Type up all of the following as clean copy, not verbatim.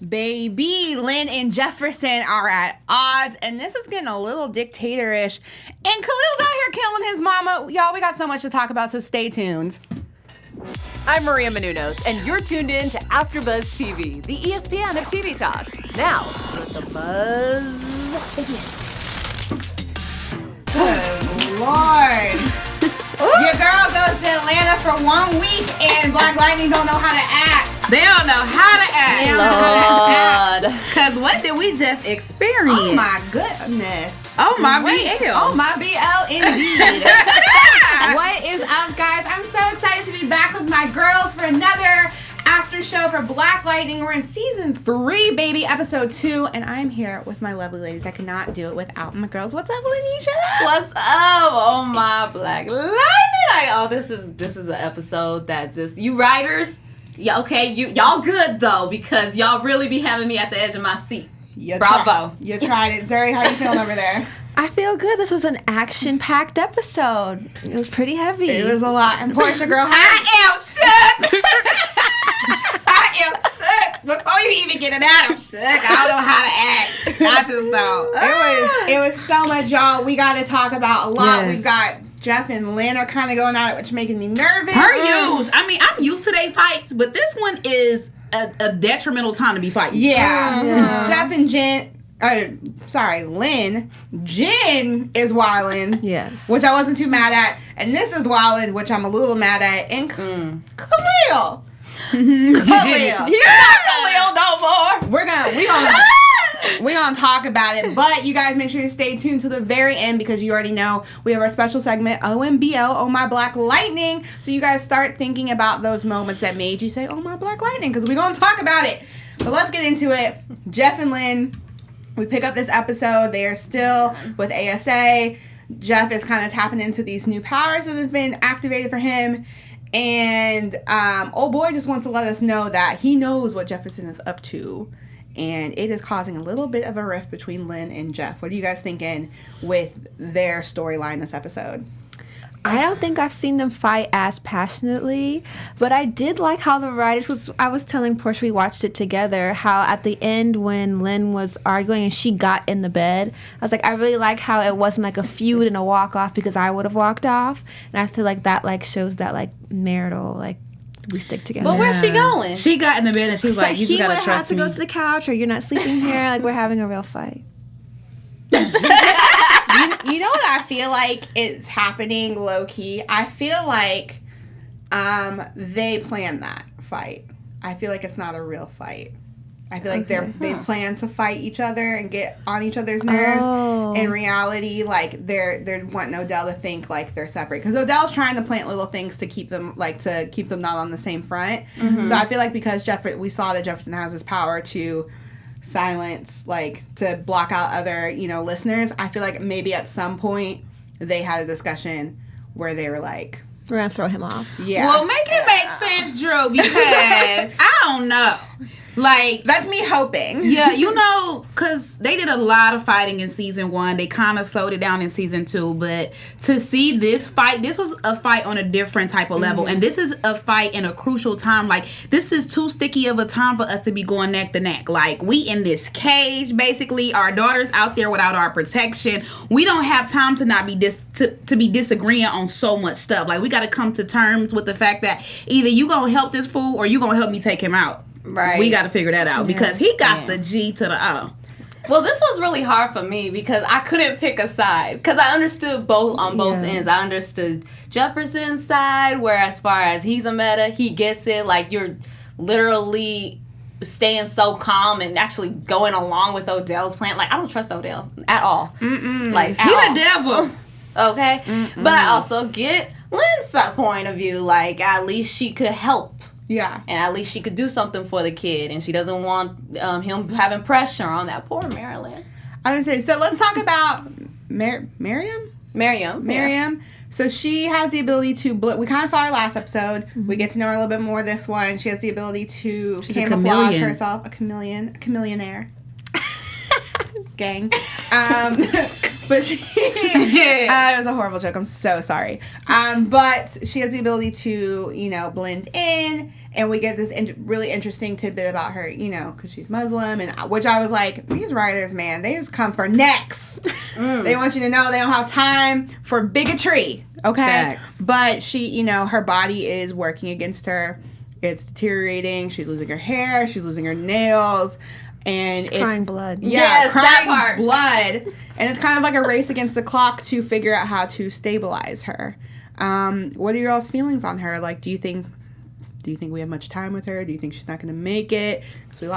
Baby, Lynn and Jefferson are at odds, and this is getting a little dictatorish. And Khalil's out here killing his mama. Y'all, we got so much to talk about, so stay tuned. I'm Maryam, and you're tuned in to AfterBuzz TV, the ESPN of TV talk. Now, let the buzz begin. Good Lord. Your girl goes to Atlanta for 1 week, and Black Lightning don't know how to act. They don't know how to act. Lord. Because what did we just experience? Oh my goodness. Oh my BL. Oh my BL indeed. What is up, guys? I'm so excited to be back with my girls for another after show for Black Lightning. We're in season 3, baby, episode 2, and I'm here with my lovely ladies. I cannot do it without my girls. What's up, Lanisha? What's up? Oh my Black Lightning! This is an episode that just you writers. Yeah, okay, y'all good though, because y'all really be having me at the edge of my seat. Bravo. You tried it. Zuri, how you feeling over there? I feel good. This was an action-packed episode. It was pretty heavy. It was a lot. And Portia, girl, I am shook. I am shook. Before you even get it out, I'm shook. I don't know how to act. I just don't. It was so much, y'all. We got to talk about a lot. Yes. We've got Jeff and Lynn are kind of going at it, which is making me nervous. I'm used to their fights, but this one is a detrimental time to be fighting. Yeah. Yeah. Jeff and Lynn. Jen is wildin'. Yes. Which I wasn't too mad at. And this is wildin', which I'm a little mad at. And Khalil. You're not Khalil no more. We're gonna talk about it, but you guys make sure to stay tuned to the very end because you already know we have our special segment OMBL, Oh My Black Lightning. So you guys start thinking about those moments that made you say, Oh My Black Lightning, because we're gonna talk about it. But let's get into it. Jeff and Lynn, we pick up this episode. They are still with ASA. Jeff is kind of tapping into these new powers that have been activated for him. And old boy just wants to let us know that he knows what Jefferson is up to. And it is causing a little bit of a rift between Lynn and Jeff. What are you guys thinking with their storyline this episode? I don't think I've seen them fight as passionately, but I did like how the writers I was telling Portia, we watched it together, how at the end when Lynn was arguing and she got in the bed, I was like, I really like how it wasn't like a feud and a walk off because I would have walked off. And I feel like that like shows that like marital like we stick together. But where's she going? She got in the bed and she was like, you just gotta trust me. He would have to go to the couch or you're not sleeping here. Like we're having a real fight. You know what I feel like is happening low-key? I feel like they planned that fight. I feel like it's not a real fight. I feel like they plan to fight each other and get on each other's nerves. Oh. In reality, like they're wanting Odell to think like they're separate because Odell's trying to plant little things to keep them not on the same front. Mm-hmm. So I feel like because we saw that Jefferson has this power to silence, like to block out other listeners. I feel like maybe at some point they had a discussion where they were like, we're gonna throw him off. Yeah. Well, make it make sense, Drew, because I don't know. Like, that's me hoping. Yeah, because they did a lot of fighting in season 1. They kind of slowed it down in season 2. But to see this fight, this was a fight on a different type of level. And this is a fight in a crucial time. Like, this is too sticky of a time for us to be going neck to neck. Like, we in this cage, basically. Our daughter's out there without our protection. We don't have time to not be to be disagreeing on so much stuff. Like, we got to come to terms with the fact that either you going to help this fool or you going to help me take him out. Right. We got to figure that out because he got the G to the O. Well, this was really hard for me because I couldn't pick a side because I understood both on both ends. I understood Jefferson's side where as far as he's a meta, he gets it. Like you're literally staying so calm and actually going along with Odell's plan. Like I don't trust Odell at all. Like he the devil. Okay. But I also get Lynn's point of view. Like at least she could help. Yeah. And at least she could do something for the kid. And she doesn't want him having pressure on that poor Maryland. I was going to say, so let's talk about Miriam. Yeah. So she has the ability to, we kind of saw her last episode. Mm-hmm. We get to know her a little bit more this one. She has the ability to camouflage herself. A chameleonaire. Gang. But it was a horrible joke. I'm so sorry. But she has the ability to, blend in. And we get this really interesting tidbit about her, because she's Muslim. And which I was like, these writers, man, they just come for necks. They want you to know they don't have time for bigotry. Okay? Facts. But she, her body is working against her. It's deteriorating. She's losing her hair. She's losing her nails. And She's crying blood. Yeah, yes, crying that part. blood. And it's kind of like a race against the clock to figure out how to stabilize her. What are your all's feelings on her? Like, do you think we have much time with her? Do you think she's not going to make it? Because we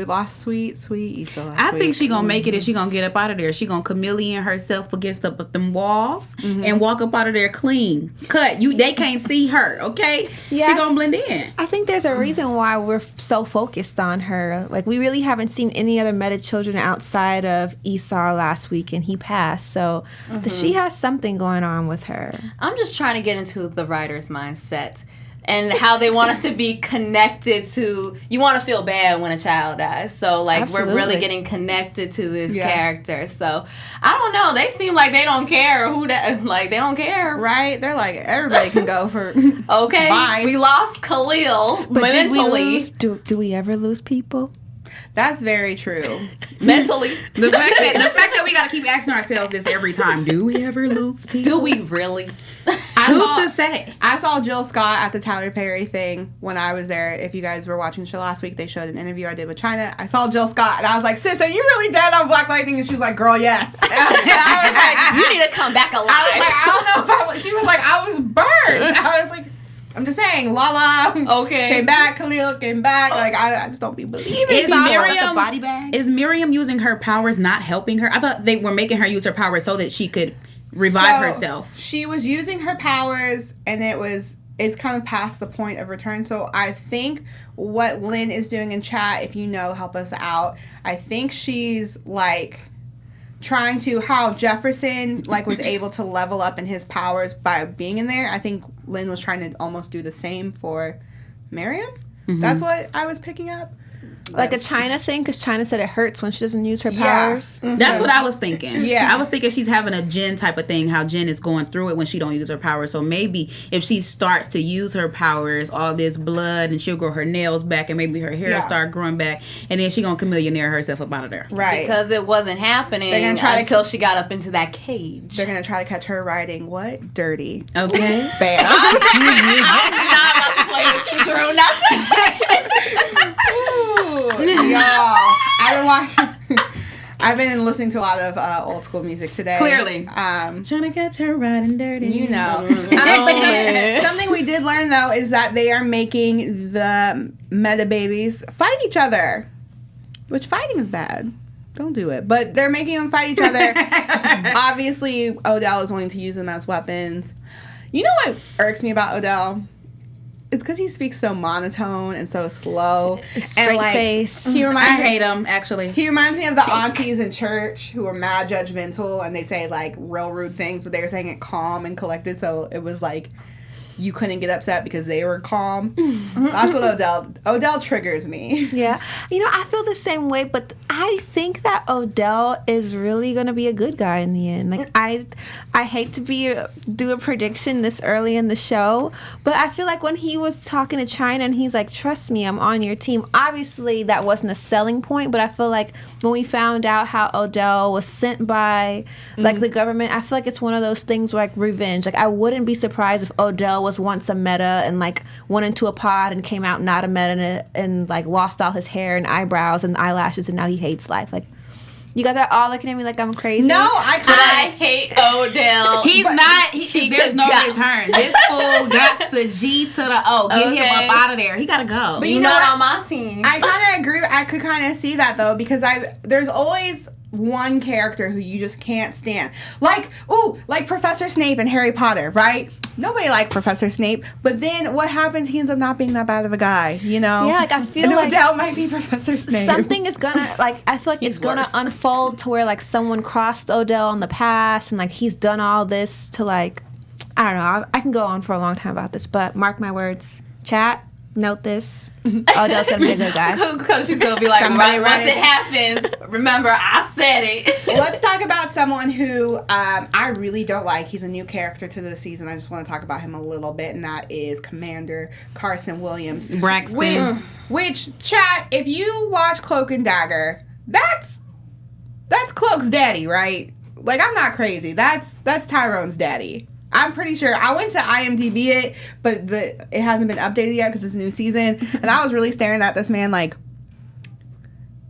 lost sweet Issa last I week. think she gonna make it and she gonna get up out of there. She gonna chameleon herself against up at them walls and walk up out of there clean. Cut. They can't see her, okay? Yeah. She gonna blend in. I think there's a reason why we're so focused on her. Like, we really haven't seen any other meta children outside of Esau last week, and he passed. So she has something going on with her. I'm just trying to get into the writer's mindset and how they want us to be connected to. You want to feel bad when a child dies. So, Absolutely. we're really getting connected to this character. So, I don't know. They seem like they don't care who that, they don't care. Right? They're like, everybody can go for... Okay. Bye. We lost Khalil But did we mentally. lose? Do we ever lose people? That's very true. Mentally. The fact that we gotta keep asking ourselves this every time. Do we ever lose people? Do we really? Who's to say? I saw Jill Scott at the Tyler Perry thing when I was there. If you guys were watching the show last week, they showed an interview I did with China. I saw Jill Scott, and I was like, sis, are you really dead on Black Lightning? And she was like, girl, yes. And I was like, You need to come back alive. I was like, I don't know if I was. She was like, I was burned. I was like, I'm just saying, Lala Okay. came back, Khalil came back. Like, I just don't be believing. Is the body bag? Is Miriam using her powers not helping her? I thought they were making her use her powers so that she could revive herself. She was using her powers, and it's kind of past the point of return. So I think what Lynn is doing in chat, if you know, help us out. I think she's trying to, how Jefferson was able to level up in his powers by being in there. I think Lynn was trying to almost do the same for Miriam. That's what I was picking up. Like a China thing, because China said it hurts when she doesn't use her powers. That's what I was thinking. Yeah. I was thinking she's having a Jen type of thing, how Jen is going through it when she don't use her powers. So maybe if she starts to use her powers, all this blood, and she'll grow her nails back, and maybe her hair will start growing back, and then she gonna chameleonaire herself up out of there. Right. Because it wasn't happening They're gonna try until she got up into that cage. They're going to try to catch her riding what? Dirty. Okay. Bam. I'm not about to play with you, Drew. Not Y'all, I've been listening to a lot of old school music today. Clearly. Trying to catch her riding dirty. But something we did learn, though, is that they are making the meta babies fight each other, which fighting is bad. Don't do it. But they're making them fight each other. Obviously, Odell is willing to use them as weapons. You know what irks me about Odell? It's because he speaks so monotone and so slow. Straight face. I hate him, actually. He reminds me of the aunties in church who were mad judgmental and they say real rude things, but they were saying it calm and collected, so it was you couldn't get upset because they were calm. That's what Odell triggers me. Yeah. I feel the same way, but I think that Odell is really going to be a good guy in the end. I hate to do a prediction this early in the show, but I feel like when he was talking to China and he's like, trust me, I'm on your team. Obviously, that wasn't a selling point, but I feel like when we found out how Odell was sent by the government, I feel like it's one of those things like revenge. I wouldn't be surprised if Odell was once a meta and went into a pod and came out not a meta and lost all his hair and eyebrows and eyelashes and now he hates life. You guys are all looking at me like I'm crazy. No, I hate Odell. He's not. There's no return. This fool got to G to the O. Get him up out of there. He gotta go. But You're not on my team. I kind of agree. I could kind of see that though because there's always one character who you just can't stand. Like Professor Snape in Harry Potter, right? Nobody liked Professor Snape, but then what happens? He ends up not being that bad of a guy, Yeah, I feel and Odell might be Professor Snape. Something is gonna I feel like it's gonna unfold to where someone crossed Odell in the past and he's done all this to I don't know. I can go on for a long time about this, but mark my words, chat. note this. Odell's gonna be a good guy. Because she's gonna be like, Somebody once write it happens, remember I said it. Let's talk about someone who I really don't like. He's a new character to the season. I just want to talk about him a little bit, and that is Commander Carson Williams. Braxton. Which, chat, if you watch Cloak and Dagger, that's Cloak's daddy, right? Like, I'm not crazy. That's Tyrone's daddy. I'm pretty sure. I went to IMDb it, but it hasn't been updated yet because it's a new season. And I was really staring at this man like,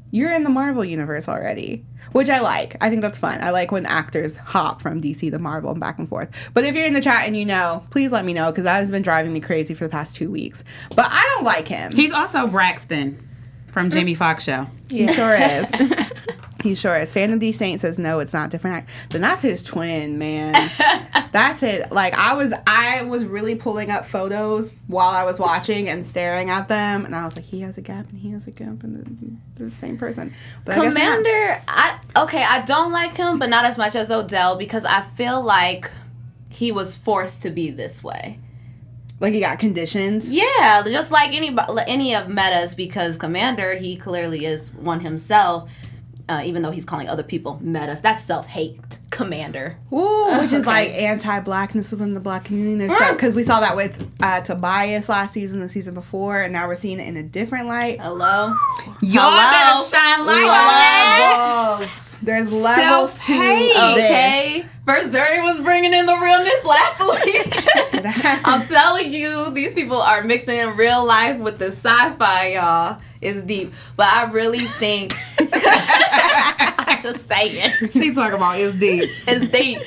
you're in the Marvel universe already. Which I like. I think that's fun. I like when actors hop from DC to Marvel and back and forth. But if you're in the chat and you know, please let me know because that has been driving me crazy for the past 2 weeks. But I don't like him. He's also Braxton from Jamie Foxx show. He sure is. He sure is. Phantom D Saint says no, it's not different. Then that's his twin, man. That's it. Like I was really pulling up photos while I was watching and staring at them, and I was like, he has a gap and he has a gap, and they're the same person. But Commander, I don't like him, but not as much as Odell because I feel like he was forced to be this way. Like he got conditioned. Yeah, just like any of Meta's, because Commander, he clearly is one himself. Even though he's calling other people metas. That's self-hate, Commander. Ooh, which is like anti-blackness within the black community. Because we saw that with Tobias last season, the season before, and now we're seeing it in a different light. Hello? Y'all better shine light on Levels. There's levels to this. Okay. First, Zuri was bringing in the realness last week. I'm telling you, these people are mixing in real life with the sci-fi, y'all. It's deep. But I really think... I'm just saying. She talking about it's deep. It's deep.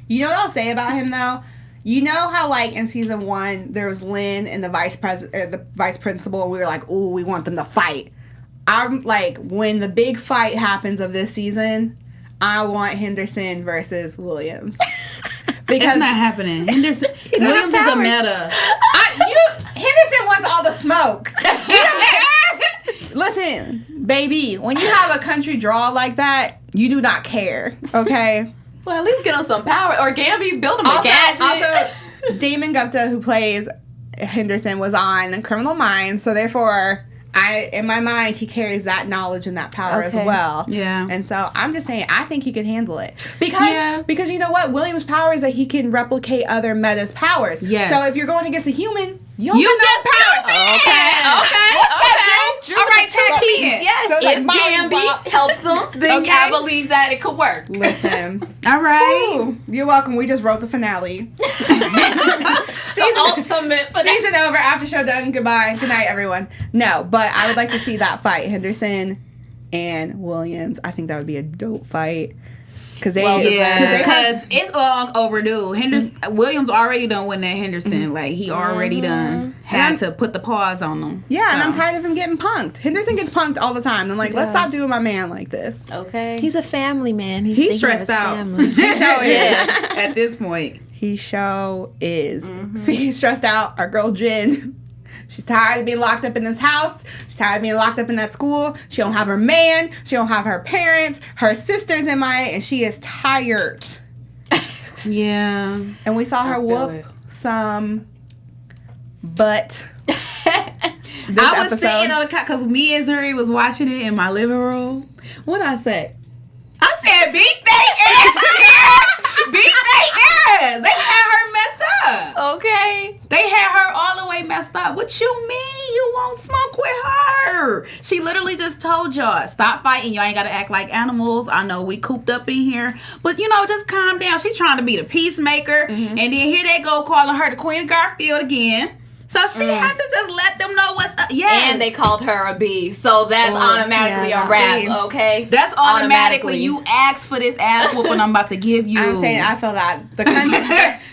You know what I'll say about him, though? You know how, like, in season 1, there was Linn and the vice principal, and we were like, ooh, we want them to fight. I'm like, when the big fight happens of this season, I want Henderson versus Williams. Because it's not happening. Henderson Williams is a meta. Henderson wants all the smoke. Listen, baby, when you have a country draw like that, you do not care, okay? Well, at least get him some power. Or Gambi, build him a gadget. Also, Damon Gupta, who plays Henderson, was on Criminal Minds, so therefore... in my mind, he carries that knowledge and that power as well. Yeah. And so I'm just saying, I think he can handle it. Because you know what? William's power is that he can replicate other metas' powers. Yes. So if you're going against a human, you just powers. Okay. Drew. All right, 10 pieces. Yes. So If Gambi helps him, then I believe that it could work. Listen. All right. Ooh, you're welcome. We just wrote the finale. Season over. After show done. Goodbye. Good night, everyone. No, but I would like to see that fight. Henderson and Williams. I think that would be a dope fight. Because it's long overdue. Williams already done win that Henderson. Like, he already done had to put the pause on them. Yeah, and I'm tired of him getting punked. Henderson gets punked all the time. I'm like, let's stop doing my man like this. Okay. He's a family man. He's stressed out. He sure is. At this point. He sure is. Speaking of stressed out, our girl Jen... She's tired of being locked up in this house. She's tired of being locked up in that school. She don't have her man. She don't have her parents. Her sister's MIA, and she is tired. Yeah. And we saw her whoop some butt. I was sitting on the couch because me and Zuri was watching it in my living room. What did I say? I said, beat they ass. Beat they ass. They had her messed up. Okay. They had her all the way messed up. What you mean you won't smoke with her? She literally just told y'all, stop fighting. Y'all ain't got to act like animals. I know we cooped up in here. But, just calm down. She's trying to be the peacemaker. And then here they go calling her the Queen of Garfield again. So she had to just let them know what's up. Yes. And they called her a bee. So that's automatically a rap, okay? That's automatically you asked for this ass whooping I'm about to give you. I'm saying I feel that.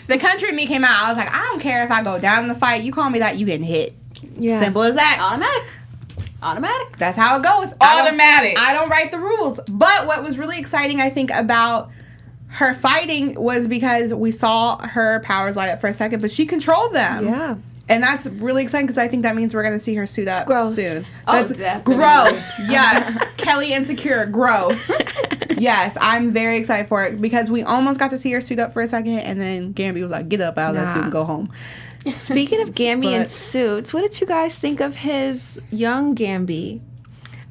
The country me came out. I was like, I don't care if I go down in the fight. You call me that, you getting hit. Yeah. Simple as that. Automatic. That's how it goes. Automatic. I don't write the rules. But what was really exciting, I think, about her fighting was because we saw her powers light up for a second, but she controlled them. Yeah. And that's really exciting because I think that means we're going to see her suit up soon. That's definitely. Growth. Yes. Kelly Insecure. Growth. Yes. I'm very excited for it because we almost got to see her suit up for a second and then Gambi was like, get up out of that suit and go home. Speaking of Gambi in suits, what did you guys think of his young Gambi?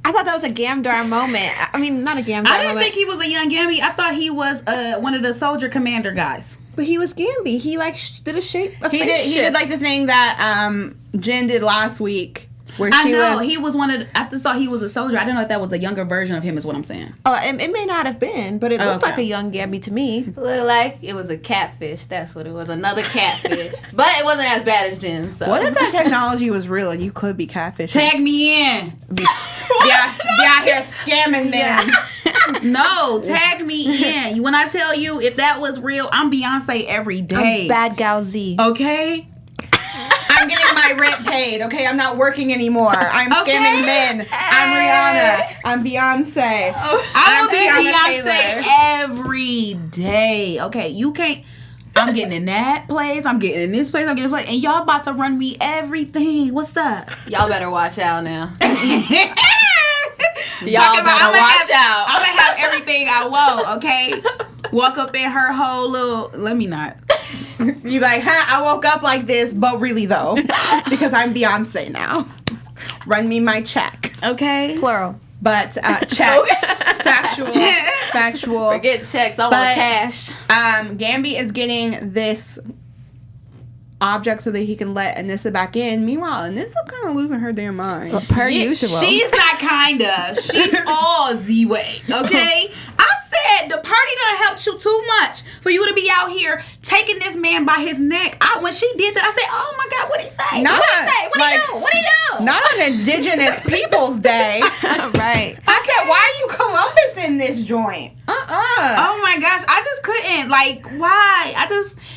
I thought that was a Gamdar moment. I mean, not a Gamdar moment. I didn't think he was a young Gambi. I thought he was one of the soldier commander guys. But he was Gambi. He like did a shape. He did like the thing that Jen did last week. Where he was one of the, I just thought he was a soldier. I didn't know if that was a younger version of him is what I'm saying. Oh, it may not have been, but it looked like a young Gambi to me. Looked like it was a catfish. That's what it was. Another catfish. But it wasn't as bad as Jen. So. What if that technology was real and you could be catfishing? Tag me in. Be out here scamming men. No, tag me in. When I tell you if that was real, I'm Beyonce every day. I'm Bad Gal Z. Okay? I'm getting my rent paid, okay? I'm not working anymore. I'm scamming men. I'm Rihanna. I'm Beyonce. I will be Beyonce every day. Okay, you can't. I'm getting in that place. I'm getting in this place. I'm getting in this place. And y'all about to run me everything. What's up? Y'all better watch out now. Y'all better watch out. I'm going to have everything I want, okay? Walk up in her whole little... Let me not. You like, I woke up like this, but really though, because I'm Beyonce now. Run me my check. Okay. Plural. But checks, factual. Forget checks. I want cash. Gambi is getting this object so that he can let Anissa back in. Meanwhile, Anissa kind of losing her damn mind. Per usual. She's not kinda. She's all Z-way. Okay. I said the party done helped you too much for you to be out here taking this man by his neck. When she did that, I said, "Oh my God, what did he say? What did he say? What did he do? Not on Indigenous Peoples Day, right?" I said, "Why are you Columbus in this joint?" Oh my gosh, I just couldn't. Like, why?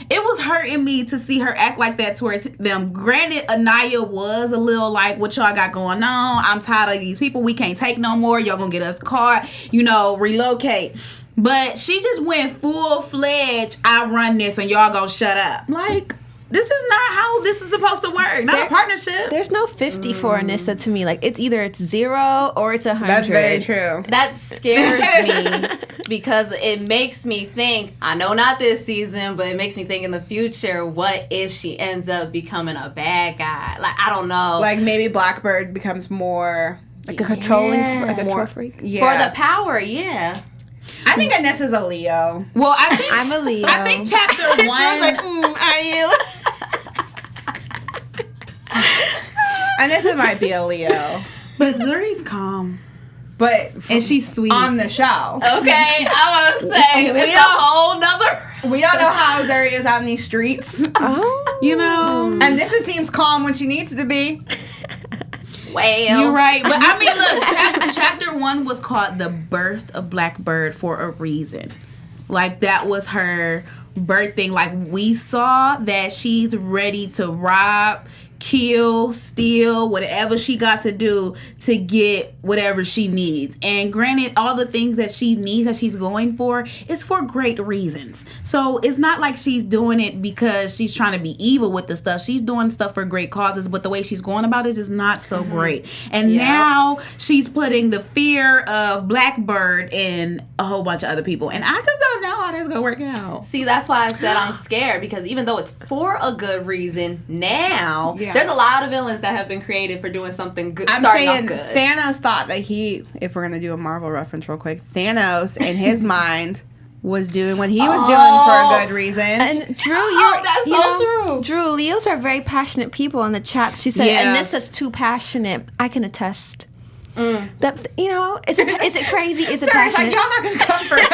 It was hurting me to see her act like that towards them. Granted, Anaya was a little like, what y'all got going on? I'm tired of these people. We can't take no more. Y'all gonna get us caught. Relocate. But she just went full-fledged, I run this and y'all gonna shut up. Like, this is not how this is supposed to work. Not a partnership. There's no 50 for Anissa to me. Like, it's either 0 or it's 100. That's very true. That scares me because it makes me think, I know not this season, but it makes me think in the future, what if she ends up becoming a bad guy? Like, I don't know. Like, maybe Blackbird becomes more... Like a controlling, like a troll freak. Yeah. For the power, yeah. I think Anissa's a Leo. Well, I think I'm a Leo. I think chapter 1... are you? Anissa might be a Leo. But Zuri's calm. But and she's sweet. On the show. Okay, I want to say, it's a whole nother... We all know how Zuri is out in these streets. Oh. And Anissa seems calm when she needs to be. Well, you're right, but I mean, look, chapter 1 was called The Birth of Blackbird for a reason. Like, that was her birth thing. Like, we saw that she's ready to rob, kill, steal, whatever she got to do to get whatever she needs. And granted, all the things that she needs, that she's going for, is for great reasons. So it's not like she's doing it because she's trying to be evil with the stuff. She's doing stuff for great causes, but the way she's going about it is just not so great. And now she's putting the fear of Blackbird in a whole bunch of other people. And I just don't know how that's going to work out. See, that's why I said I'm scared, because even though it's for a good reason, now... Yeah. There's a lot of villains that have been created for doing something good, starting off good. Thanos thought that if we're going to do a Marvel reference real quick, Thanos, in his mind, was doing what he was doing for a good reason. And Drew, true. Drew, Leos are very passionate people in the chat. She said, and this is too passionate. I can attest. That, is it crazy? Is it passionate? Like, y'all not going to come for us.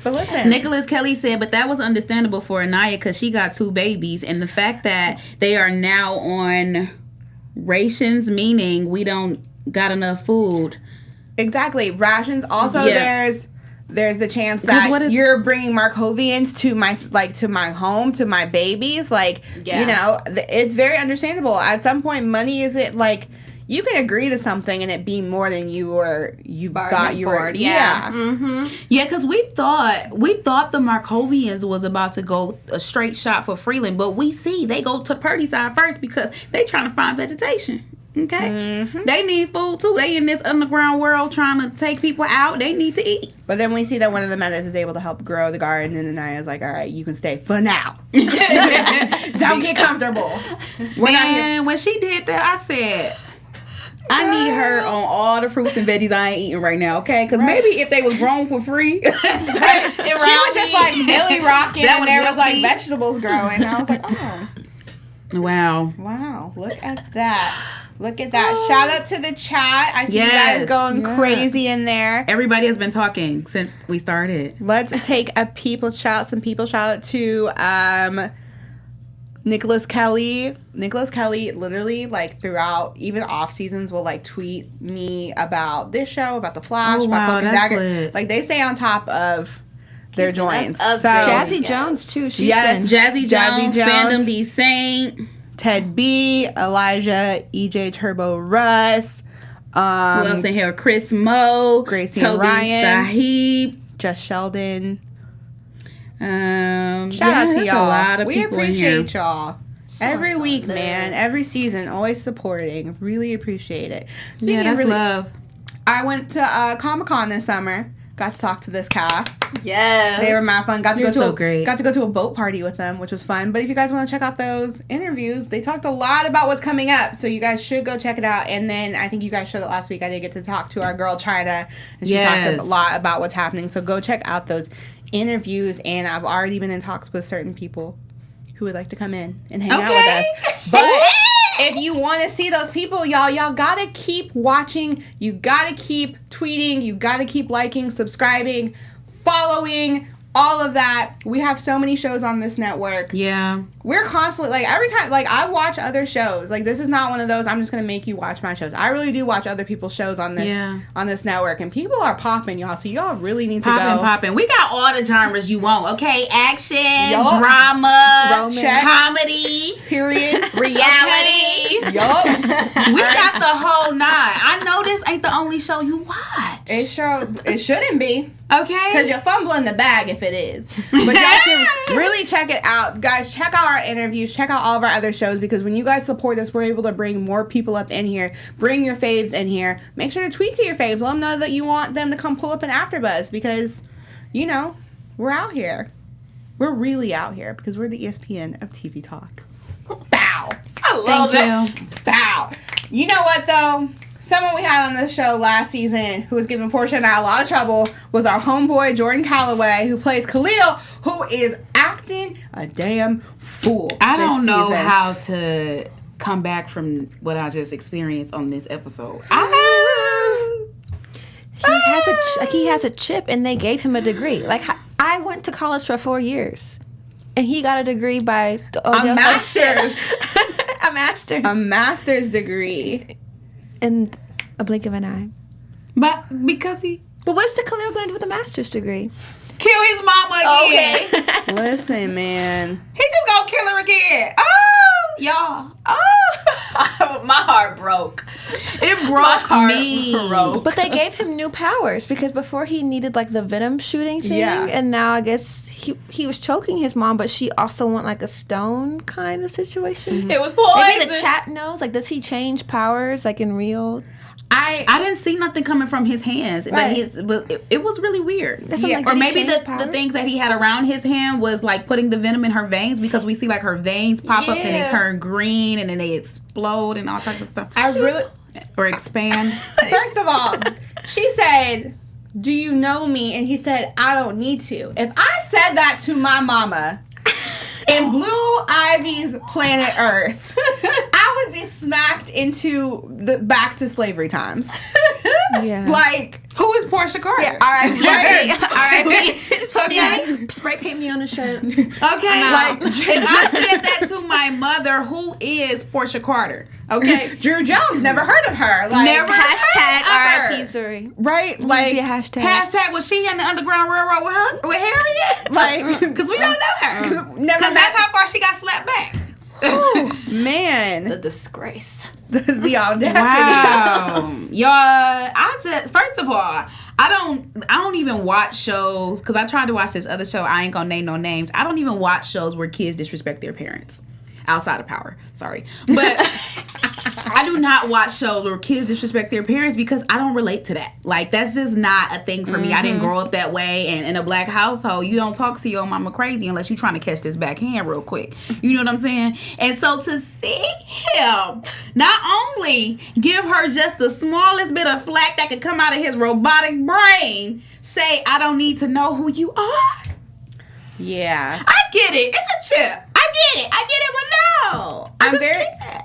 But listen, Nicholas Kelly said, but that was understandable for Anaya because she got 2 babies, and the fact that they are now on rations, meaning we don't got enough food. Exactly, rations. Also, there's the chance that you're bringing Markovians to my home, to my babies. It's very understandable. At some point, money isn't like. You can agree to something and it be more than you thought you were. Yeah. Yeah, because we thought the Markovians was about to go a straight shot for Freeland, but we see they go to Purdy's side first because they trying to find vegetation. Okay? Mm-hmm. They need food, too. They in this underground world trying to take people out. They need to eat. But then we see that one of the Metas is able to help grow the garden, and Anaya's like, all right, you can stay for now. Don't get comfortable. Man, when she did that, I said, I need her on all the fruits and veggies I ain't eating right now, okay? Because maybe if they was grown for free. She was just like Millie rocking, and there was like vegetables growing. I was like, oh. Wow. Look at that. Look at that. Shout out to the chat. I see you guys going crazy in there. Everybody has been talking since we started. Let's take a shout out to Nicholas Kelly. Nicholas Kelly literally like throughout even off seasons will like tweet me about this show, about The Flash, about Cloak and Dagger. Lit. Like they stay on top of their joints. So Jazzy Jones too. Jazzy Jones, Fandom D Saint, Ted B, Elijah, EJ Turbo Russ, who else in here? Chris Moe, Gracie Toby Ryan, Sahib, Just Sheldon. Shout out to y'all. A lot of we people appreciate y'all. Every week, man. Every season. Always supporting. Really appreciate it. Yeah, that's love. I went to Comic-Con this summer. Got to talk to this cast. Yes. They were mad fun. Got to go to a boat party with them, which was fun. But if you guys want to check out those interviews, they talked a lot about what's coming up. So you guys should go check it out. And then I think you guys showed it last week. I did get to talk to our girl China. And she talked a lot about what's happening. So go check out those interviews. And I've already been in talks with certain people who would like to come in and hang out with us. But if you want to see those people, y'all gotta keep watching. You gotta keep tweeting. You gotta keep liking, subscribing, following, all of that. We have so many shows on this network. Yeah. We're constantly, like, every time, like, I watch other shows. Like, this is not one of those, I'm just going to make you watch my shows. I really do watch other people's shows on this network. And people are popping, y'all. So y'all really need to go. Popping. We got all the genres you want, okay? Action, drama, comedy, period, reality. Yup. We got the whole nine. I know this ain't the only show you watch. It shouldn't be. Okay. Because you're fumbling the bag if it is. But y'all should really check it out. Guys, check out our interviews. Check out all of our other shows, because when you guys support us, we're able to bring more people up in here. Bring your faves in here. Make sure to tweet to your faves. Let them know that you want them to come pull up an AfterBuzz, because, you know, we're out here. We're really out here because we're the ESPN of TV talk. Bow. I love Thank you. Bow. You know what, though? Someone we had on this show last season who was giving Portia and I a lot of trouble was our homeboy Jordan Calloway, who plays Khalil, who is acting a damn fool. I don't know how to come back from what I just experienced on this episode. He has a chip, and they gave him a degree. Like, I went to college for 4 years, and he got a degree by a master's. A master's degree. In a blink of an eye. But what's the Khalil going to do with a master's degree? Kill his mama again. Okay. Listen, man. He just gonna kill her again. Oh, y'all. Oh. My heart broke. It broke me. But they gave him new powers, because before he needed like the venom shooting thing, and now I guess he was choking his mom, but she also want like a stone kind of situation. Mm-hmm. It was poison. Maybe the chat knows. Like, does he change powers like in real? I didn't see nothing coming from his hands, right. but it was really weird. Like, or maybe the things that he had around his hand was like putting the venom in her veins, because we see like her veins pop up and they turn green and then they explode and all types of stuff. Or expand. First of all, she said, "Do you know me?" And he said, "I don't need to." If I said that to my mama in Blue Ivy's planet Earth, I would be smacked into the back to slavery times. Yeah. Like, who is Portia Carter? Yeah, R.I.P. Spray paint me on the shirt. Okay. Like, if I said that to my mother, who is Portia Carter? Okay. Drew Jones, never heard of her. Like, never hashtag R.I.P. Zuri. Right? Like, hashtag was she in the Underground Railroad with Harriet? Like, because we don't know her. Because that's how far she got slapped back. Ooh, man, the disgrace, the audacity. Wow, y'all! First of all, I don't even watch shows, because I tried to watch this other show. I ain't gonna name no names. I don't even watch shows where kids disrespect their parents. outside of Power. Sorry. But I do not watch shows where kids disrespect their parents because I don't relate to that. Like, that's just not a thing for me. I didn't grow up that way. And in a black household, you don't talk to your mama crazy unless you're trying to catch this backhand real quick. You know what I'm saying? And so to see him not only give her just the smallest bit of flack that could come out of his robotic brain, say, I don't need to know who you are. Yeah. I get it. It's a chip. I get it, but no.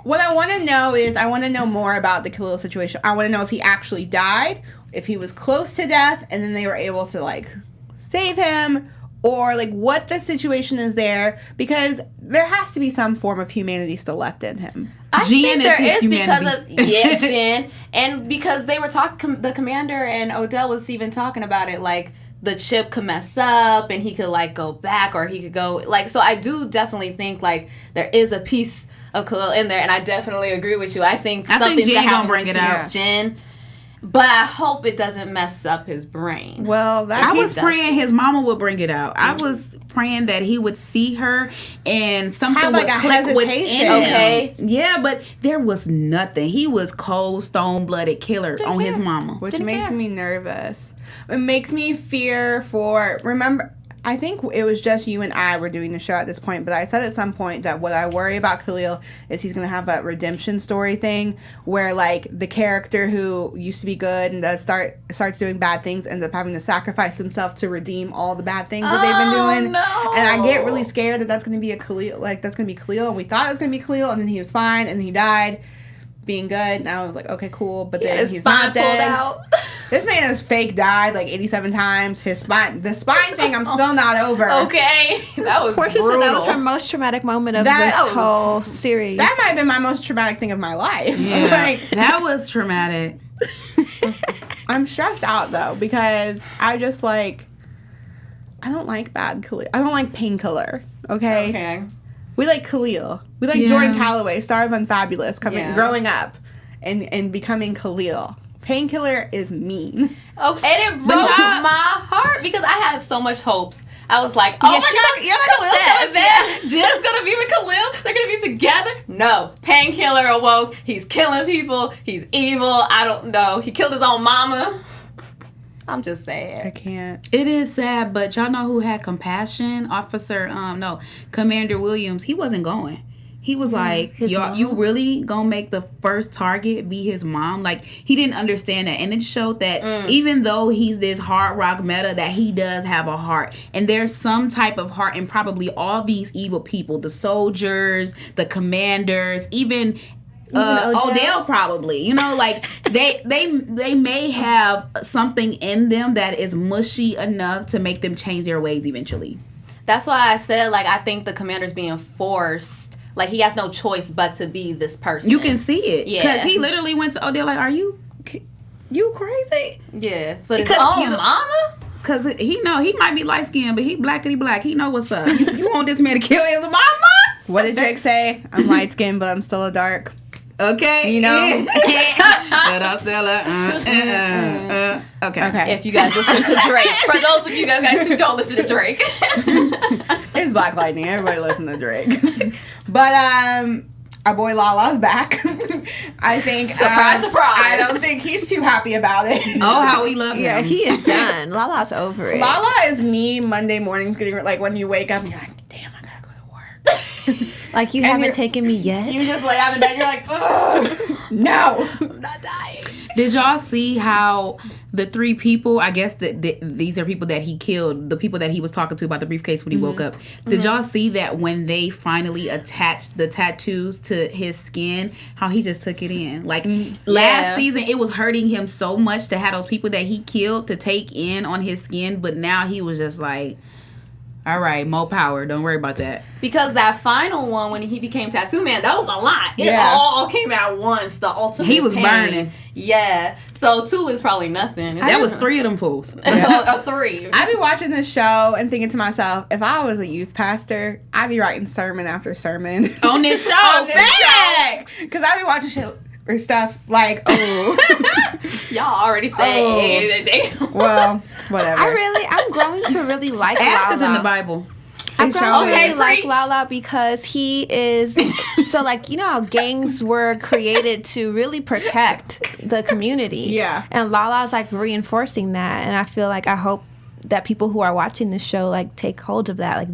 What I want to know is, I want to know more about the Khalil situation. I want to know if he actually died, if he was close to death, and then they were able to, like, save him, or, like, what the situation is there, because there has to be some form of humanity still left in him. I think there is humanity. because of Jen, and because they were talking, the commander and Odell was even talking about it, like, the chip could mess up and he could, like, go back, or he could go, like, so I do definitely think, like, there is a piece of Khalil in there, and I definitely agree with you. I think something's gonna happen when he sees Jen, but I hope it doesn't mess up his brain. Well, I was praying his mama would bring it out. I was praying that he would see her and something have, would like, a click within hesitation. him. Okay. Yeah, but there was nothing. He was cold, stone-blooded killer on his mama. Which makes me nervous. It makes me fear for, remember, I think it was just you and I were doing the show at this point, but I said at some point that what I worry about Khalil is he's going to have that redemption story thing where, like, the character who used to be good and starts doing bad things ends up having to sacrifice himself to redeem all the bad things that they've been doing. No. And I get really scared that that's going to be a Khalil, like, that's going to be Khalil, and we thought it was going to be Khalil, and then he was fine, and he died being good, and I was like, okay, cool, but then he's not dead. Out. This man has fake died like 87 times. The spine thing, I'm still not over. Okay, that was Portia brutal. said that was her most traumatic moment of That this was- whole series. That might have been my most traumatic thing of my life. Yeah, Like, that was traumatic. I'm stressed out though because I just like, I don't like bad Khalil. I don't like painkiller. Okay. Okay. We like Khalil. We like Yeah. Jordan Calloway, star of Unfabulous, growing up and becoming Khalil. Painkiller is mean. Okay, and it broke my heart because I had so much hopes. I was like, oh, Yeah, you're like Khalil's obsessed. gonna be, Jen's gonna be with Khalil. They're gonna be together. No, Painkiller awoke. He's killing people. He's evil. I don't know. He killed his own mama. I'm just saying. I can't. It is sad, but y'all know who had compassion? Commander Williams. He wasn't going. He was like, y'all, you really gonna make the first target be his mom? Like, he didn't understand that. And it showed that even though he's this hard rock meta, that he does have a heart. And there's some type of heart in probably all these evil people. The soldiers, the commanders, even Odell probably. You know, like, they may have something in them that is mushy enough to make them change their ways eventually. That's why I said, like, I think the commander's being forced. Like, he has no choice but to be this person. You can see it. Yeah. Because he literally went to Odell like, are you crazy? Yeah. But his Because own mama? Because he might be light-skinned, but he blackity black. He know what's up. You want this man to kill his mama? What did Jake say? I'm light skinned, but I'm still a dark. Okay. You know? Okay. If you guys listen to Drake. For those of you guys who don't listen to Drake. It's Black Lightning. Everybody listen to Drake. But our boy Lala's back. I think. Surprise, surprise. I don't think he's too happy about it. Oh, how we love him. yeah, he is done. Lala's over it. Lala is me Monday mornings getting, like, when you wake up and you're like, damn, I gotta go to work. Like, you And haven't you're- taken me yet? You just lay out in bed, you're like, ugh, no. I'm not dying. Did y'all see how the three people, I guess that these are people that he killed, the people that he was talking to about the briefcase when he woke up. Did y'all see that when they finally attached the tattoos to his skin, how he just took it in? Like, last season, it was hurting him so much to have those people that he killed to take in on his skin, but now he was just like, all right, more power. Don't worry about that. Because that final one, when he became Tattoo Man, that was a lot. It Yeah. all came out once. The ultimate He was pain. burning. Yeah. So 2 is probably nothing. That was 3 of them fools. A 3. I'd be watching this show and thinking to myself, if I was a youth pastor, I'd be writing sermon after sermon. On this show. Facts! Because I'd be watching shit or stuff like, oh. Y'all already said. Well, whatever. I'm growing to really like Ass is in Lala. the Bible. I'm reality show. I Okay, really like preach. Lala because he is so like, you know how gangs were created to really protect the community. Yeah. And Lala's like reinforcing that, and I feel like I hope that people who are watching this show like take hold of that. Like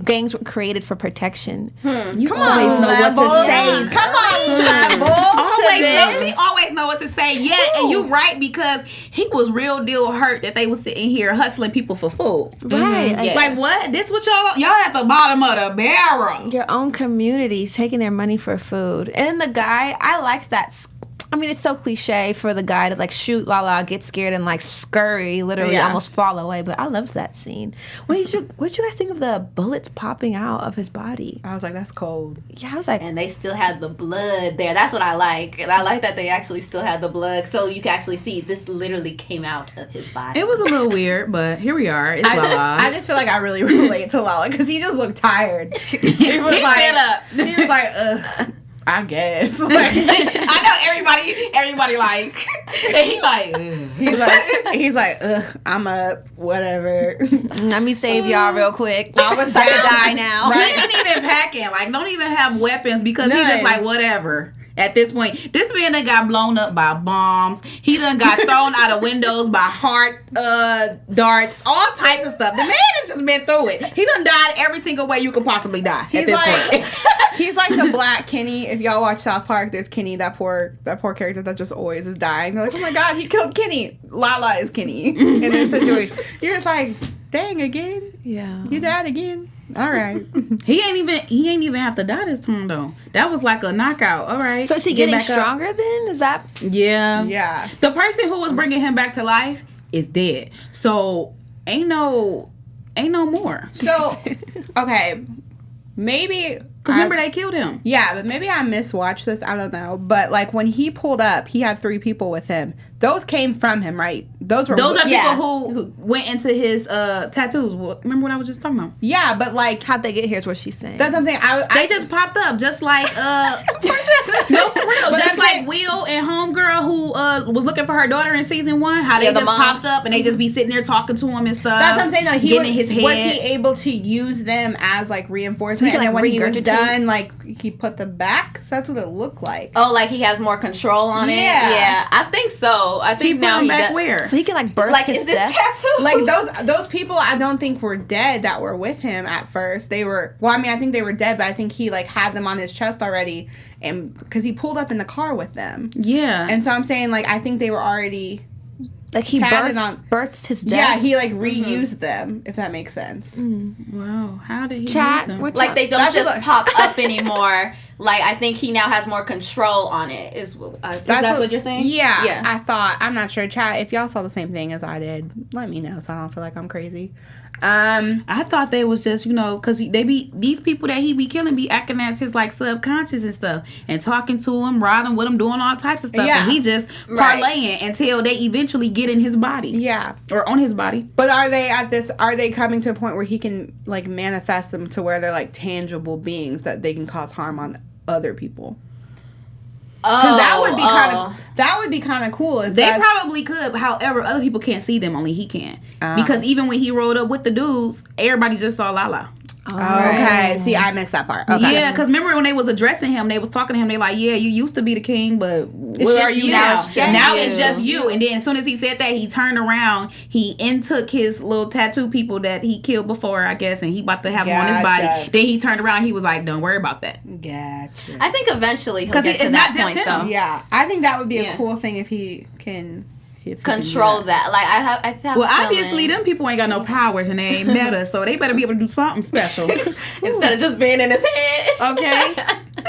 gangs were created for protection. You Come always on, know what to Levels. say. Come on, Levels. She always know what to say. Yeah, and you right, because he was real deal hurt that they was sitting here hustling people for food. Right. Like, Yeah. Like what? This what y'all at the bottom of the barrel. your own communities taking their money for food. And the guy, I like that. I mean, it's so cliche for the guy to like shoot Lala, get scared, and like scurry, literally Yeah. almost fall away. But I loved that scene. What did you guys think of the bullets popping out of his body? I was like, that's cold. Yeah, I was like, And they still had the blood there. That's what I like. And I like that they actually still had the blood, so you can actually see this literally came out of his body. It was a little weird, but here we are. It's Lala. I just feel like I really relate to Lala because he just looked tired. He was like, fed up. He was like, ugh. I guess. Like, I know everybody like, and he's like, ugh, I'm up, whatever. let me save y'all real quick. I was I could down. die now. He ain't even packing. Like, don't even have weapons because he's just None. like, whatever. At this point, this man done got blown up by bombs. He done got thrown out of windows by heart darts, all types of stuff. The man has just been through it. He done died every single way you could possibly die at this point. He's like the black Kenny. If y'all watch South Park, there's Kenny, that poor character that just always is dying. They're like, oh my god, he killed Kenny. Lala is Kenny in this situation. You're just like, dang, again? Yeah. You died again? All right. He ain't even have to die this time though. That was like a knockout. All right. So is he Get getting back up. stronger then? Is that? Yeah. Yeah. The person who was bringing him back to life is dead. So ain't no more. So, okay, maybe. Because remember they killed him. Yeah, but maybe I miswatched this. I don't know. But like when he pulled up, he had 3 people with him. Those came from him, right? Those are people who went into his tattoos. Remember what I was just talking about? Yeah, but like How'd they get here is what she's saying. that's what I'm saying. They just popped up, just like no, for real, But just I'm like saying- Will and Homegirl who was looking for her daughter in season 1. How they Yeah, the just mom. popped up and they just be sitting there talking to him and stuff. That's what I'm saying. Though getting in his head. was he able to use them as like reinforcement? So he And can, then when like, he was regurgitate? done, like he put them back. So that's what it looked like. Oh, like he has more control on it? Yeah. Yeah, I think so. I He think put now him he back does. where? So he can like birth Like, his is this death. tattoo? Like those people, I don't think were dead that were with him at first. They were. Well, I mean, I think they were dead, but I think he like had them on his chest already, and because he pulled up in the car with them. Yeah. And so I'm saying, like, I think they were already. Like he Tatted births his death. Yeah, he like reused them, if that makes sense. wow. How did he Chat. use him? What Like they don't That's just what- pop up anymore. Like I think he now has more control on it. Is that's what you're saying? Yeah, Yeah. I thought. I'm not sure. Chat. If y'all saw the same thing as I did, let me know so I don't feel like I'm crazy. I thought they was just, because these people that he be killing be acting as his like subconscious and stuff and talking to him, riding with him, doing all types of stuff. Yeah. And he just Right. parlaying until they eventually get in his body. Yeah. Or on his body. But are they coming to a point where he can like manifest them to where they're like tangible beings that they can cause harm on other people? Because that would be kind of cool. If They that's- probably could. However, other people can't see them. Only he can. Because even when he rolled up with the dudes, everybody just saw Lala. Okay. See, I missed that part. Okay. Yeah, because remember when they was addressing him, they was talking to him. They like, yeah, you used to be the king, but what are just you you. now? Now it's just Now you. it's just you. And then as soon as he said that, he turned around. He took his little tattoo people that he killed before, I guess, and he about to have them on his body. Gotcha. Then he turned around. He was like, don't worry about that. Gotcha. I think eventually he'll 'Cause get it's to not that just point him. though. Yeah, I think that would be a Yeah. cool thing if he can if he can do Control that. Like I have Well, a obviously, feeling, them people ain't got no powers and they ain't meta, so they better be able to do something special. instead of just being in his head. Okay.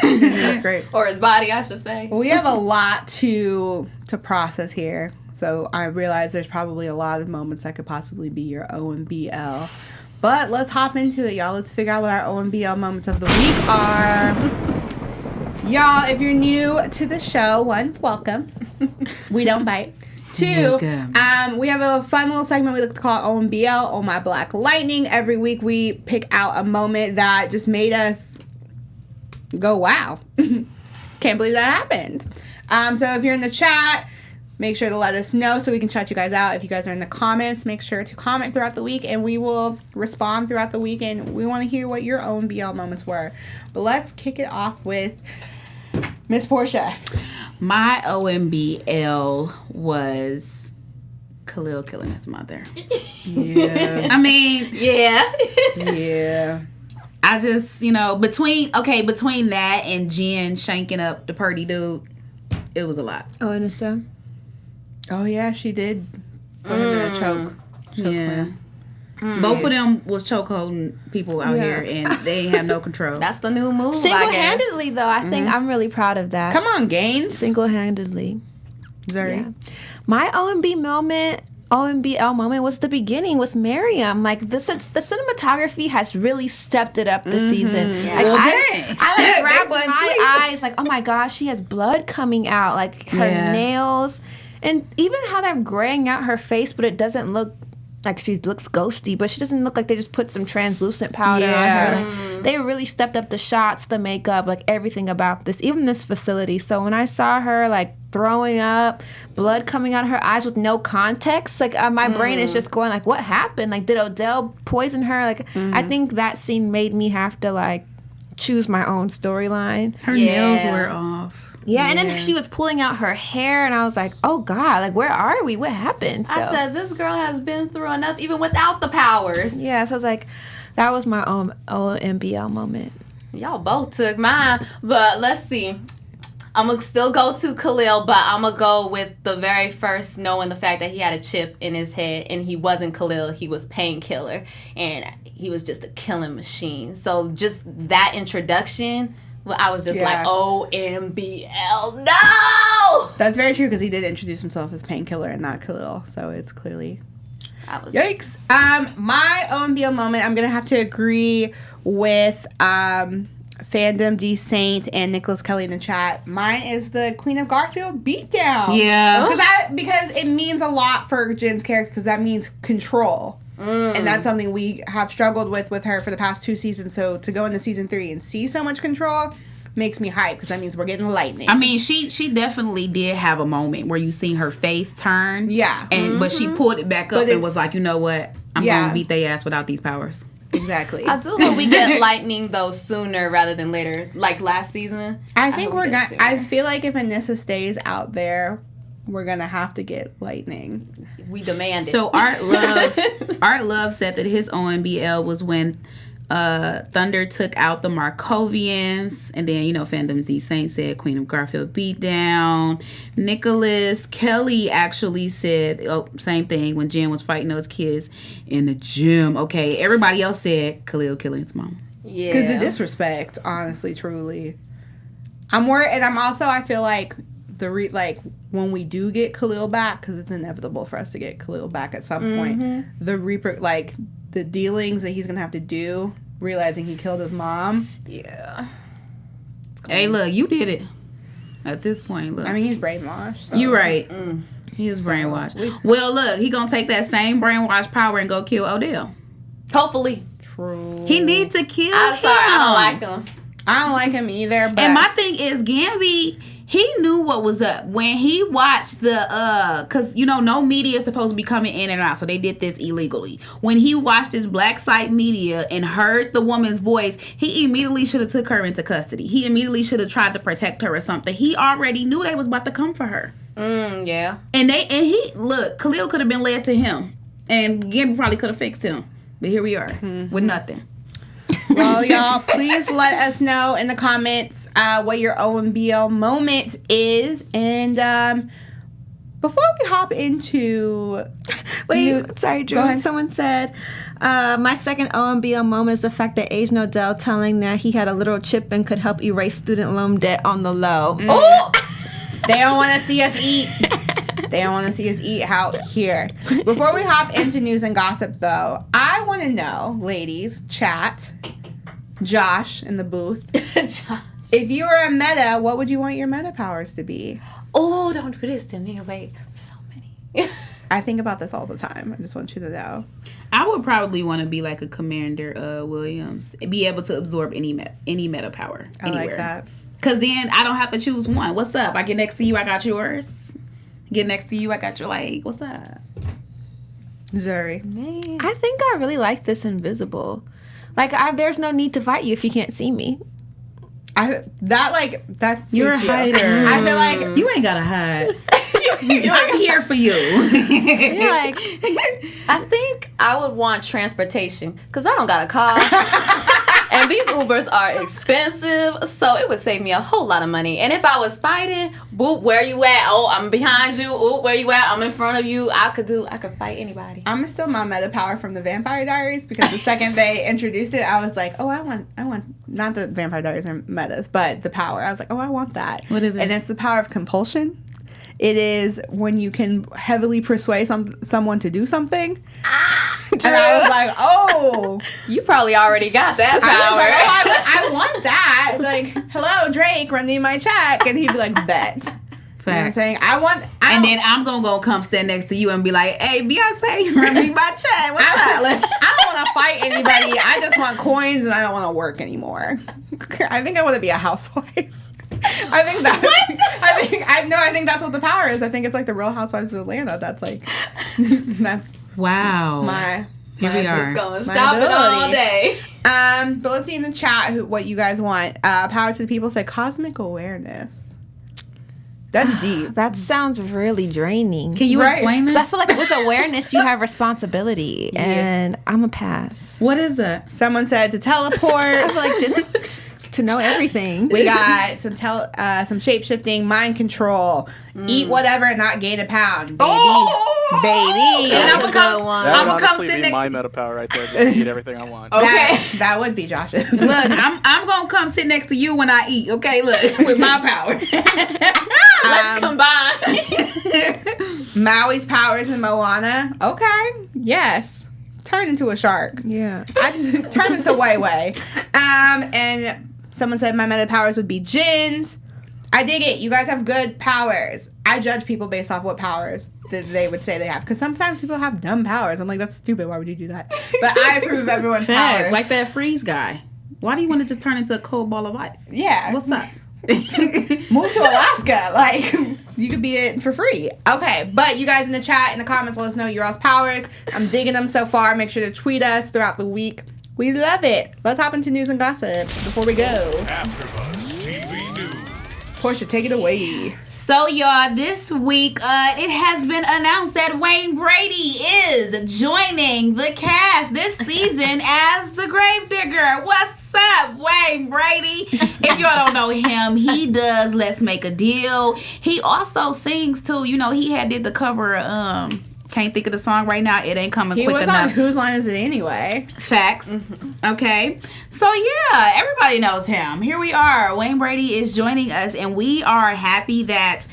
That's great. Or his body, I should say. Well, we have a lot to process here. So I realize there's probably a lot of moments that could possibly be your OMBL. But let's hop into it, y'all. Let's figure out what our OMBL moments of the week are. Y'all, if you're new to the show, one, welcome. We don't bite. Two, we have a fun little segment we like to call OMBL, Oh My Black Lightning. Every week we pick out a moment that just made us go, wow. Can't believe that happened. So if you're in the chat, make sure to let us know so we can shout you guys out. If you guys are in the comments, make sure to comment throughout the week, and we will respond throughout the week, and we want to hear what your own BL moments were. But let's kick it off with Miss Portia. My OMBL was Khalil killing his mother. Yeah. I mean, Yeah. I just, between that and Jen shanking up the Purdy dude, it was a lot. Oh, Anissa. Oh, yeah, she did put him in a choke. Yeah. Both of them was chokeholding people out here, and they ain't have no control. That's the new move, Single-handedly, though, I think I'm really proud of that. Come on, Gaines. Single-handedly. Sorry. Yeah. My OMBL moment was the beginning with Miriam. Like, the cinematography has really stepped it up this season. Yeah. Like, Well, I grabbed my eyes, like, oh my gosh, she has blood coming out. Like, her nails. And even how they're graying out her face, but it doesn't look like she looks ghosty, but she doesn't look like they just put some translucent powder on her. Like, they really stepped up the shots, the makeup, like everything about this, even this facility. So when I saw her like throwing up, blood coming out of her eyes with no context, like my brain is just going like, what happened? Like, did Odell poison her? Like, I think that scene made me have to like choose my own storyline. Her nails were off. Yeah, and then she was pulling out her hair, and I was like, oh, God, like, where are we? What happened? So, I said, this girl has been through enough even without the powers. Yeah, so I was like, that was my OMBL moment. Y'all both took mine, but let's see. I'm going to still go to Khalil, but I'm going to go with the very first, knowing the fact that he had a chip in his head, and he wasn't Khalil, he was Painkiller, and he was just a killing machine. So just that introduction... Well, I was just like, OMBL, no! That's very true because he did introduce himself as Painkiller and not Khalil, so it's clearly... Yikes. My OMBL moment, I'm going to have to agree with Fandom D Saint and Nicholas Kelly in the chat. Mine is the Queen of Garfield beatdown. Yeah. Because it means a lot for Jen's character because that means control. And that's something we have struggled with her for the past 2 seasons. So to go into season 3 and see so much control makes me hype because that means we're getting lightning. I mean, she definitely did have a moment where you seen her face turn. Yeah. And but she pulled it back up and was like, you know what? I'm going to beat their ass without these powers. Exactly. I do hope we get lightning though sooner rather than later, like last season. I think we're gonna. I feel like if Anissa stays out there, we're gonna have to get lightning. We demand it. So Art Love said that his OMBL was when Thunder took out the Markovians, and then Fandom D Saint said Queen of Garfield beat down. Nicholas Kelly actually said same thing when Jen was fighting those kids in the gym. Okay, everybody else said Khalil killing his mom. Yeah, because the disrespect, honestly, truly. I'm worried, and I feel like when we do get Khalil back, because it's inevitable for us to get Khalil back at some point, the dealings that he's gonna have to do, realizing he killed his mom. Yeah. Hey, look, you did it. At this point, look. I mean, he's brainwashed. So. You right. He was brainwashed. Well, look, he gonna take that same brainwash power and go kill Odell. Hopefully. True. He needs to kill him. I'm sorry, I don't like him. I don't like him either. But and my thing is, Gambi, he knew what was up when he watched because no media is supposed to be coming in and out, so they did this illegally. When he watched his black site media and heard the woman's voice, he immediately should have took her into custody. He immediately should have tried to protect her or something. He already knew they was about to come for her. Yeah. And Khalil could have been led to him, and Gambi probably could have fixed him, but here we are with nothing. Well, y'all, please let us know in the comments what your OMBL moment is. And before we hop into... Sorry, Drew. Someone said, my second OMBL moment is the fact that Agent Odell telling that he had a little chip and could help erase student loan debt on the low. Oh! They don't want to see us eat. They don't want to see us eat out here. Before we hop into news and gossip, though, I want to know, ladies, chat, Josh in the booth. Josh. If you were a meta, what would you want your meta powers to be? Oh, don't do this to me. Wait, there's so many. I think about this all the time. I just want you to know. I would probably want to be like a Commander Williams, be able to absorb any meta power anywhere. I like that. Because then I don't have to choose one. What's up? I get next to you, I got yours. Get next to you. I got your like, what's up? Zuri. I think I really like this invisible. Like, there's no need to fight you if you can't see me. That's You're a hider. I feel like You ain't gotta hide. I'm here for you. You're like, I think I would want transportation because I don't got a car. And these Ubers are expensive, so it would save me a whole lot of money. And if I was fighting, boop, where you at? Oh, I'm behind you. Oh, where you at? I'm in front of you. I could fight anybody. I'm still my meta power from the Vampire Diaries because the second they introduced it, I was like, oh, I want not the Vampire Diaries are metas, but the power. I was like, oh, I want that. What is it? And it's the power of compulsion. It is when you can heavily persuade someone to do something. And I was like, oh. You probably already got that power. I was like, oh, I want that. Like, hello, Drake, run me my check. And he'd be like, bet. You know what I'm saying? And then I'm going to go come stand next to you and be like, hey, Beyonce, run me my check. What's up? I don't want to fight anybody. I just want coins and I don't want to work anymore. I think I want to be a housewife. I think that. I think that's what the power is. I think it's like the Real Housewives of Atlanta. That's like, that's wow. Here we are. Going shopping all day. But let's see in the chat what you guys want. Power to the people say cosmic awareness. That's deep. that sounds really draining. Can you explain Because that? I feel like with awareness, you have responsibility, and I'm a pass. What is that? Someone said to teleport. I feel like just to know everything. We got some shape-shifting, mind control, eat whatever and not gain a pound, baby. Baby. That's And I'm a gonna good come. one. That I'm would gonna come honestly sit be next. my meta power right there. Just eat everything I want. Okay, that would be Josh's. Look, I'm going to come sit next to you when I eat, okay? Look, with my power. Let's combine. Maui's powers in Moana. Okay, yes. Turn into a shark. Yeah. I just turn into Way. And someone said my meta powers would be Jinns. I dig it. You guys have good powers. I judge people based off what powers that they would say they have. Because sometimes people have dumb powers. I'm like, that's stupid. Why would you do that? But I approve of everyone's powers. Like that freeze guy. Why do you want to just turn into a cold ball of ice? Yeah. What's up? Move to Alaska. Like, you could be it for free. Okay, but you guys in the chat, in the comments, let us know your all's powers. I'm digging them so far. Make sure to tweet us throughout the week. We love it. Let's hop into news and gossip before we go. AfterBuzz TV News. Portia, take it away. So, y'all, this week, it has been announced that Wayne Brady is joining the cast this season as the Gravedigger. What's up, Wayne Brady? If y'all don't know him, he does Let's Make a Deal. He also sings, too. You know, he did the cover, can't think of the song right now. It ain't coming He quick was enough. on Whose Line Is It Anyway? Facts. Okay. So, yeah, everybody knows him. Here we are. Wayne Brady is joining us, and we are happy that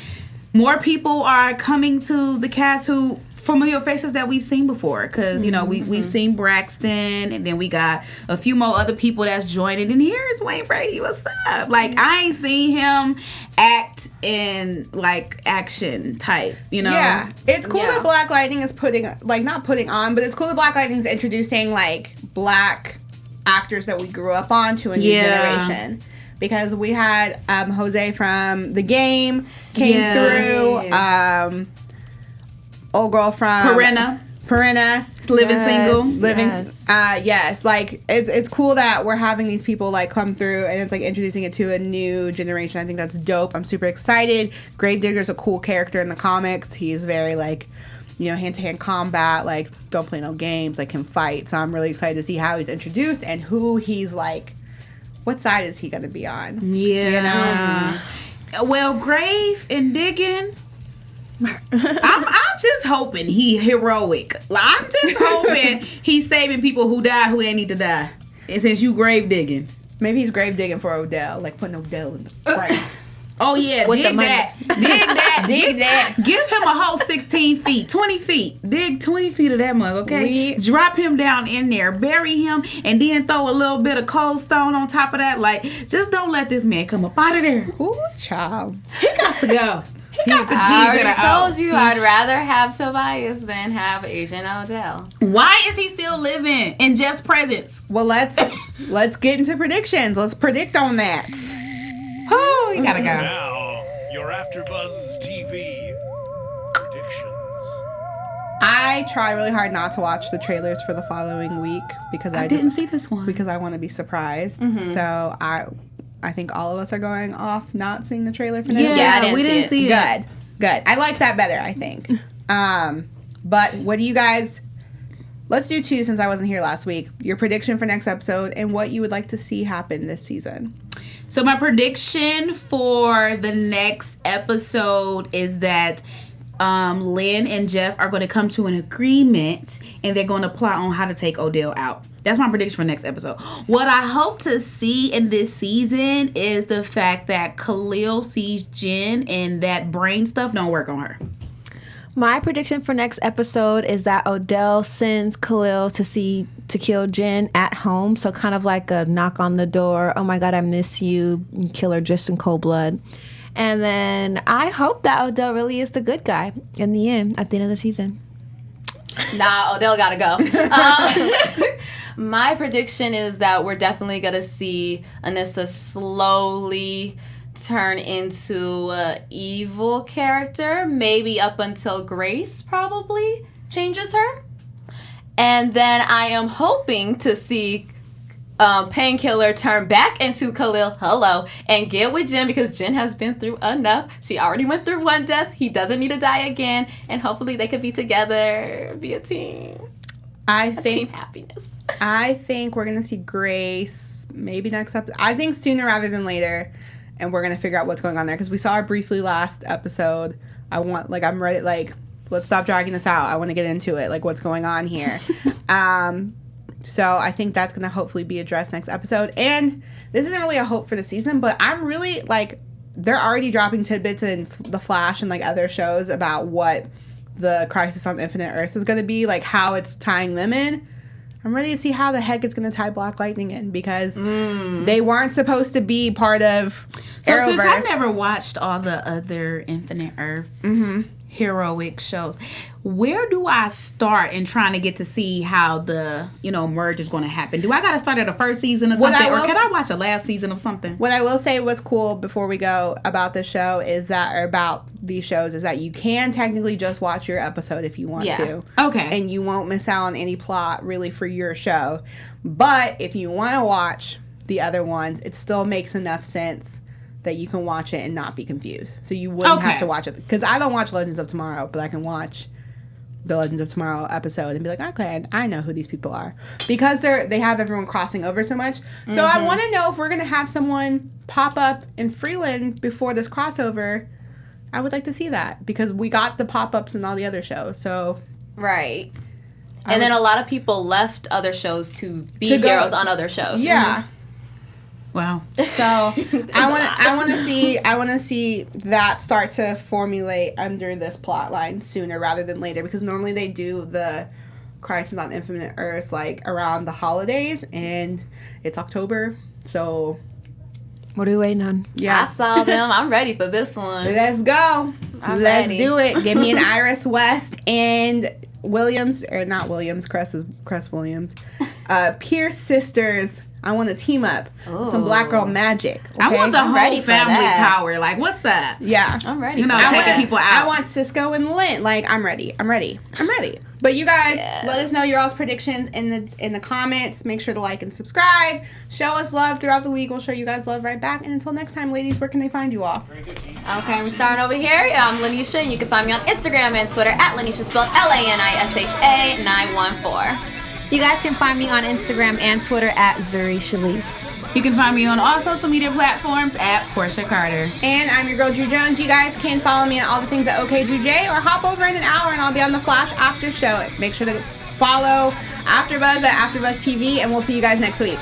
more people are coming to the cast who familiar faces that we've seen before. Because, you know, we've seen Braxton, and then we got a few more other people that's joining. And here's Wayne Brady. What's up? Like, I ain't seen him act in, like, action type, you know? Yeah. It's cool Yeah. that Black Lightning is not putting on, but it's cool that Black Lightning is introducing, like, black actors that we grew up on to a new generation. Because we had Jose from The Game came through. Old girl from Perenna. Living single. Yes. Like, it's cool that we're having these people, like, come through and it's, like, introducing it to a new generation. I think that's dope. I'm super excited. Gravedigger's a cool character in the comics. He's very, like, you know, hand-to-hand combat, like, don't play no games, like, can fight. So I'm really excited to see how he's introduced and who he's, like, what side is he going to be on? Yeah. You know? Well, Grave and Digging, I'm just hoping he heroic. Like, I'm just hoping he's saving people who die who ain't need to die. And since you grave digging. Maybe he's grave digging for Odell, like putting Odell in the grave. Oh, yeah, With dig the money. that. Dig that. Dig that. Give him a whole 16 feet, 20 feet. Dig 20 feet of that mug, okay? Drop him down in there, bury him, and then throw a little bit of cold stone on top of that. Like, just don't let this man come up out of there. Ooh, child. He got to go. He got to I G's in already a told you I'd rather have Tobias than have Agent Odell. Why is he still living in Jeff's presence? Well, let's get into predictions. Let's predict on that. Oh, you gotta go. Now, your AfterBuzz TV I try really hard not to watch the trailers for the following week because I didn't see this one. because I want to be surprised. So I think all of us are going off not seeing the trailer for next week. Yeah, we didn't see it. Good. I like that better, I think. But what do you guys... Let's do 2 since I wasn't here last week. Your prediction for next episode and what you would like to see happen this season. So my prediction for the next episode is that Lynn and Jeff are going to come to an agreement and they're going to plot on how to take Odell out. That's my prediction for next episode. What I hope to see in this season is the fact that Khalil sees Jen and that brain stuff don't work on her. My prediction for next episode is that Odell sends Khalil to kill Jen at home. So kind of like a knock on the door. Oh my God, I miss you. Kill her just in cold blood. And then I hope that Odell really is the good guy in the end, at the end of the season. Nah, Odell gotta go. My prediction is that we're definitely gonna see Anissa slowly turn into an evil character, maybe up until Grace probably changes her. And then I am hoping to see Painkiller turn back into Khalil, and get with Jen because Jen has been through enough. She already went through one death. He doesn't need to die again. And hopefully they could be together, be a team. Team happiness. I think we're going to see Grace maybe next episode. I think sooner rather than later. And we're going to figure out what's going on there. Because we saw her briefly last episode. I'm ready, let's stop dragging this out. I want to get into it. What's going on here? So I think that's going to hopefully be addressed next episode. And this isn't really a hope for the season, but I'm really, they're already dropping tidbits in The Flash and, other shows about what the Crisis on Infinite Earths is going to be, how it's tying them in. I'm ready to see how the heck it's going to tie Black Lightning in because they weren't supposed to be part of Arrowverse. Since I never watched all the other Infinite Earth heroic shows, where do I start in trying to get to see how the merge is going to happen? Do I got to start at the first season of something, or can I watch the last season of something? What I will say, what's cool before we go about this show is that, or about these shows, is that you can technically just watch your episode if you want to. Okay. And you won't miss out on any plot really for your show. But if you want to watch the other ones, it still makes enough sense that you can watch it and not be confused. So you wouldn't have to watch it. Because I don't watch Legends of Tomorrow, but I can watch the Legends of Tomorrow episode and be like, okay, I know who these people are. Because they have everyone crossing over so much. So I want to know if we're going to have someone pop up in Freeland before this crossover. I would like to see that. Because we got the pop-ups in all the other shows. So right. And then a lot of people left other shows to be heroes on other shows. Yeah. Wow. So I want to see that start to formulate under this plot line sooner rather than later, because normally they do the Crisis on Infinite Earths around the holidays, and it's October. So what are we waiting on? Yeah, I saw them. I'm ready for this one. Let's go. Let's ready. do it. Give me an Iris West and Williams, or not Williams, Cress Williams, Pierce sisters. I want to team up. Some black girl magic. Okay? I want the whole ready for family that. power. What's up? Yeah. I'm ready. Taking people out. I want Cisco and Lynn. I'm ready. But you guys, let us know your all's predictions in the comments. Make sure to like and subscribe. Show us love throughout the week. We'll show you guys love right back. And until next time, ladies, where can they find you all? Okay, we're starting over here. I'm Lanisha, and you can find me on Instagram and Twitter at Lanisha, spelled LANISHA 914. You guys can find me on Instagram and Twitter at Zuri Shalise. You can find me on all social media platforms at Portia Carter. And I'm your girl, Drew Jones. You guys can follow me on all the things at OKDrewJ, or hop over in an hour and I'll be on the Flash After Show. Make sure to follow AfterBuzz at AfterBuzz TV, and we'll see you guys next week.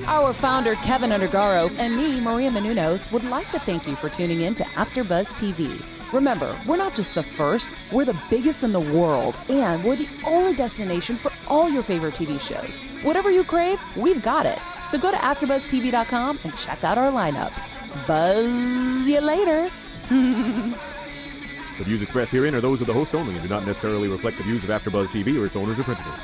Our founder, Kevin Undergaro, and me, Maria Menounos, would like to thank you for tuning in to AfterBuzz TV. Remember, we're not just the first, we're the biggest in the world, and we're the only destination for all your favorite TV shows. Whatever you crave, we've got it. So go to AfterBuzzTV.com and check out our lineup. Buzz you later. The views expressed herein are those of the hosts only and do not necessarily reflect the views of AfterBuzz TV or its owners or principals.